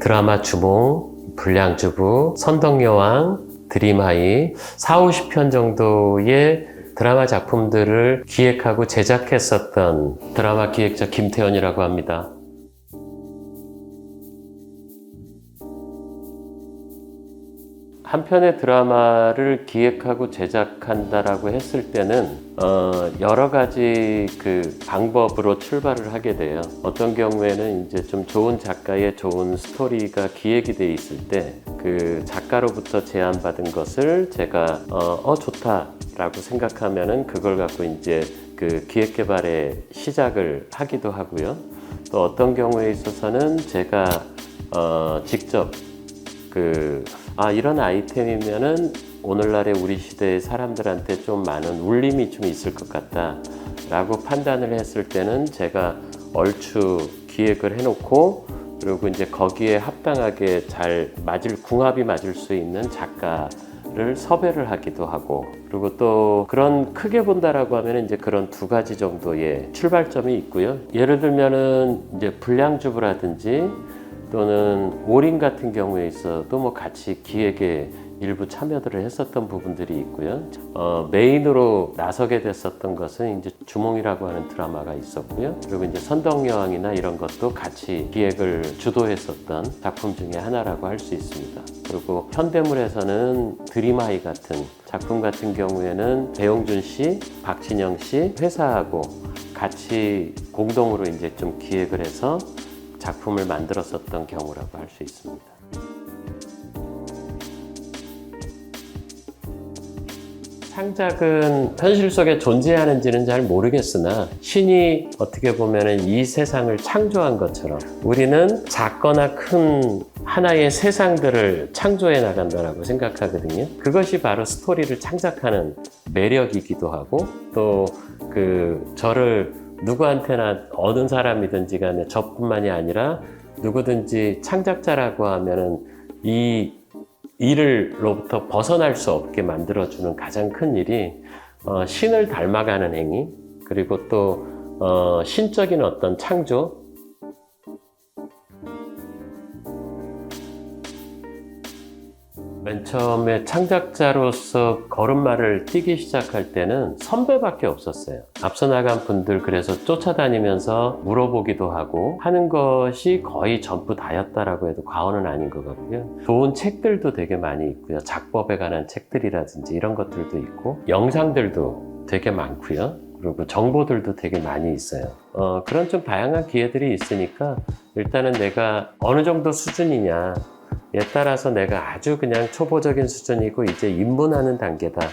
드라마 주몽, 불량주부, 선덕여왕, 드림하이 40~50편 정도의 드라마 작품들을 기획하고 제작했었던 드라마 기획자 김태현이라고 합니다. 한 편의 드라마를 기획하고 제작한다라고 했을 때는 여러 가지 그 방법으로 출발을 하게 돼요. 어떤 경우에는 이제 좀 좋은 작가의 좋은 스토리가 기획이 돼 있을 때 그 작가로부터 제안받은 것을 제가 좋다라고 생각하면은 그걸 갖고 이제 그 기획 개발의 시작을 하기도 하고요. 또 어떤 경우에 있어서는 제가 직접 이런 아이템이면은 오늘날의 우리 시대의 사람들한테 좀 많은 울림이 좀 있을 것 같다 라고 판단을 했을 때는 제가 얼추 기획을 해놓고 그리고 이제 거기에 합당하게 잘 궁합이 맞을 수 있는 작가를 섭외를 하기도 하고, 그리고 또 그런 크게 본다라고 하면 이제 그런 두 가지 정도의 출발점이 있고요. 예를 들면은 이제 불량주부라든지 또는 올인 같은 경우에 있어도 뭐 같이 기획에 일부 참여들을 했었던 부분들이 있고요. 메인으로 나서게 됐었던 것은 이제 주몽이라고 하는 드라마가 있었고요. 그리고 이제 선덕여왕이나 이런 것도 같이 기획을 주도했었던 작품 중에 하나라고 할 수 있습니다. 그리고 현대물에서는 드림하이 같은 작품 같은 경우에는 배용준 씨, 박진영 씨 회사하고 같이 공동으로 이제 좀 기획을 해서 작품을 만들었었던 경우라고 할 수 있습니다. 창작은 현실 속에 존재하는지는 잘 모르겠으나 신이 어떻게 보면 이 세상을 창조한 것처럼 우리는 작거나 큰 하나의 세상들을 창조해 나간다고 생각하거든요. 그것이 바로 스토리를 창작하는 매력이기도 하고, 또 저를 누구한테나 어느 사람이든지 간에 저뿐만이 아니라 누구든지 창작자라고 하면은 이 일로부터 벗어날 수 없게 만들어주는 가장 큰 일이 신을 닮아가는 행위, 그리고 또 신적인 어떤 창조, 맨 처음에 창작자로서 걸음마를 뛰기 시작할 때는 선배밖에 없었어요. 앞서 나간 분들 그래서 쫓아다니면서 물어보기도 하고 하는 것이 거의 전부 다였다라고 해도 과언은 아닌 것 같고요. 좋은 책들도 되게 많이 있고요. 작법에 관한 책들이라든지 이런 것들도 있고 영상들도 되게 많고요. 그리고 정보들도 되게 많이 있어요. 그런 좀 다양한 기회들이 있으니까 일단은 내가 어느 정도 수준이냐, 에 따라서 내가 아주 그냥 초보적인 수준이고 이제 입문하는 단계다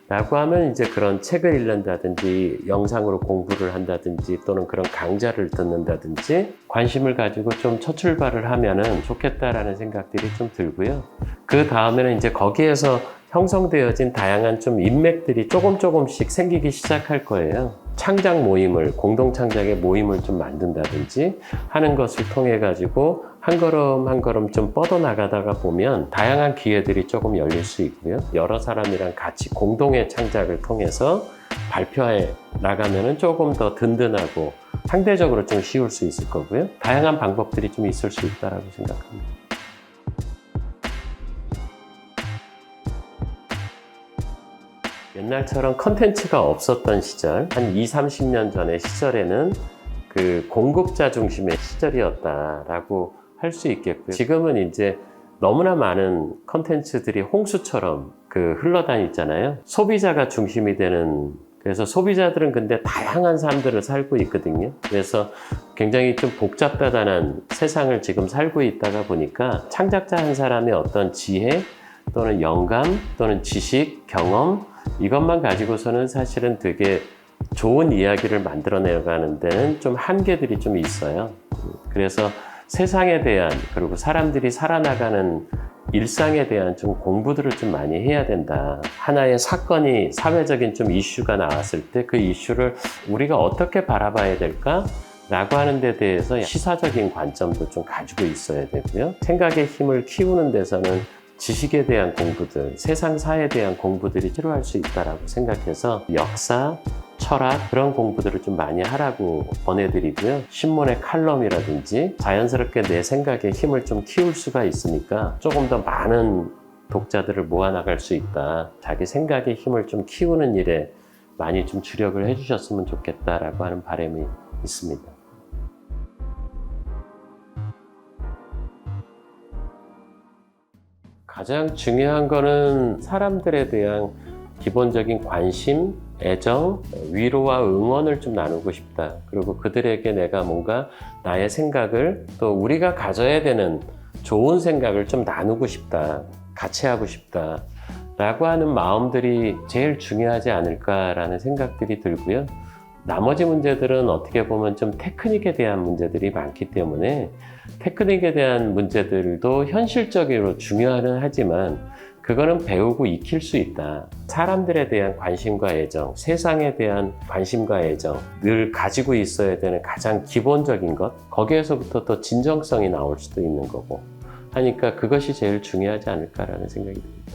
라고 하면 이제 그런 책을 읽는다든지 영상으로 공부를 한다든지 또는 그런 강좌를 듣는다든지 관심을 가지고 좀 첫 출발을 하면은 좋겠다라는 생각들이 좀 들고요. 그 다음에는 이제 거기에서 형성되어진 다양한 좀 인맥들이 조금씩 생기기 시작할 거예요. 창작 모임을, 공동 창작의 모임을 좀 만든다든지 하는 것을 통해 가지고 한 걸음 한 걸음 좀 뻗어나가다가 보면 다양한 기회들이 조금 열릴 수 있고요. 여러 사람이랑 같이 공동의 창작을 통해서 발표해 나가면은 조금 더 든든하고 상대적으로 좀 쉬울 수 있을 거고요. 다양한 방법들이 좀 있을 수 있다고 생각합니다. 옛날처럼 컨텐츠가 없었던 시절, 한 20~30년 전의 시절에는 그 공급자 중심의 시절이었다라고 할 수 있겠고요. 지금은 이제 너무나 많은 컨텐츠들이 홍수처럼 흘러다니잖아요. 소비자가 중심이 되는, 그래서 소비자들은 근데 다양한 삶들을 살고 있거든요. 그래서 굉장히 좀 복잡다단한 세상을 지금 살고 있다가 보니까 창작자 한 사람의 어떤 지혜 또는 영감 또는 지식, 경험 이것만 가지고서는 사실은 되게 좋은 이야기를 만들어내가는 데는 좀 한계들이 좀 있어요. 그래서 세상에 대한, 그리고 사람들이 살아나가는 일상에 대한 좀 공부들을 좀 많이 해야 된다. 하나의 사건이, 사회적인 좀 이슈가 나왔을 때 그 이슈를 우리가 어떻게 바라봐야 될까? 라고 하는 데 대해서 시사적인 관점도 좀 가지고 있어야 되고요. 생각의 힘을 키우는 데서는 지식에 대한 공부들, 세상사에 대한 공부들이 필요할 수 있다고 생각해서 역사, 철학 그런 공부들을 좀 많이 하라고 권해드리고요. 신문의 칼럼이라든지 자연스럽게 내 생각에 힘을 좀 키울 수가 있으니까 조금 더 많은 독자들을 모아나갈 수 있다. 자기 생각의 힘을 좀 키우는 일에 많이 좀 주력을 해주셨으면 좋겠다라고 하는 바람이 있습니다. 가장 중요한 거는 사람들에 대한 기본적인 관심, 애정, 위로와 응원을 좀 나누고 싶다. 그리고 그들에게 내가 뭔가 나의 생각을 또 우리가 가져야 되는 좋은 생각을 좀 나누고 싶다. 같이 하고 싶다. 라고 하는 마음들이 제일 중요하지 않을까라는 생각들이 들고요. 나머지 문제들은 어떻게 보면 좀 테크닉에 대한 문제들이 많기 때문에 테크닉에 대한 문제들도 현실적으로 중요는 하지만 그거는 배우고 익힐 수 있다. 사람들에 대한 관심과 애정, 세상에 대한 관심과 애정 늘 가지고 있어야 되는 가장 기본적인 것, 거기에서부터 또 진정성이 나올 수도 있는 거고 하니까 그것이 제일 중요하지 않을까라는 생각이 듭니다.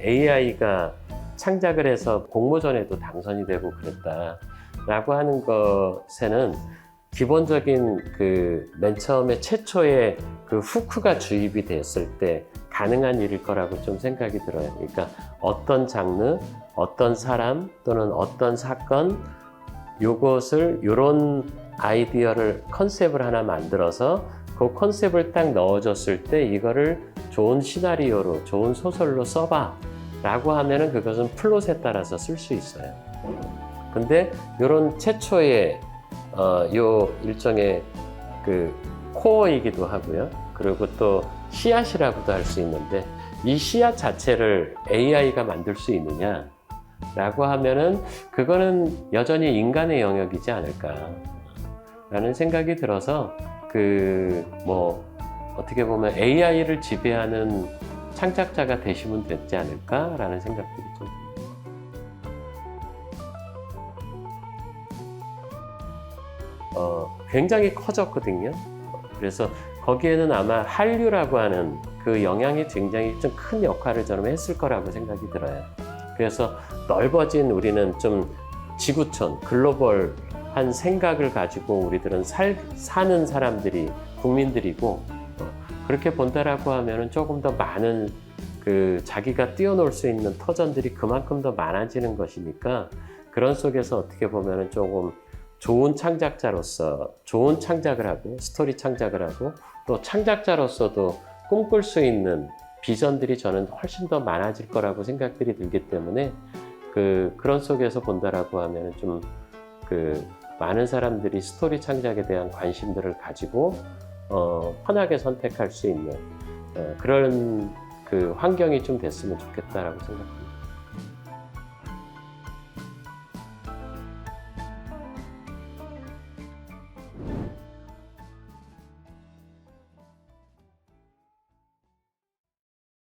AI가 창작을 해서 공모전에도 당선이 되고 그랬다라고 하는 것에는 기본적인 맨 처음에 최초의 후크가 주입이 됐을 때 가능한 일일 거라고 좀 생각이 들어요. 그러니까 어떤 장르, 어떤 사람 또는 어떤 사건 요런 아이디어를 컨셉을 하나 만들어서 그 컨셉을 딱 넣어줬을 때 이거를 좋은 시나리오로 좋은 소설로 써봐 라고 하면은 그것은 플롯에 따라서 쓸 수 있어요. 근데 이런 최초의 요 일종의 코어이기도 하고요. 그리고 또 씨앗이라고도 할 수 있는데 이 씨앗 자체를 AI가 만들 수 있느냐 라고 하면은 그거는 여전히 인간의 영역이지 않을까 라는 생각이 들어서 어떻게 보면 AI를 지배하는 창작자가 되시면 되지 않을까 라는 생각들이 좀 듭니다. 굉장히 커졌거든요. 그래서 거기에는 아마 한류라고 하는 그 영향이 굉장히 좀 큰 역할을 저는 했을 거라고 생각이 들어요. 그래서 넓어진 우리는 좀 지구촌, 글로벌한 생각을 가지고 우리들은 사는 사람들이, 국민들이고, 그렇게 본다라고 하면은 조금 더 많은 자기가 뛰어놀 수 있는 터전들이 그만큼 더 많아지는 것이니까 그런 속에서 어떻게 보면은 조금 좋은 창작자로서 좋은 창작을 하고 스토리 창작을 하고 또 창작자로서도 꿈꿀 수 있는 비전들이 저는 훨씬 더 많아질 거라고 생각들이 들기 때문에 그런 속에서 본다라고 하면 좀 많은 사람들이 스토리 창작에 대한 관심들을 가지고 편하게 선택할 수 있는 그런 환경이 좀 됐으면 좋겠다라고 생각합니다.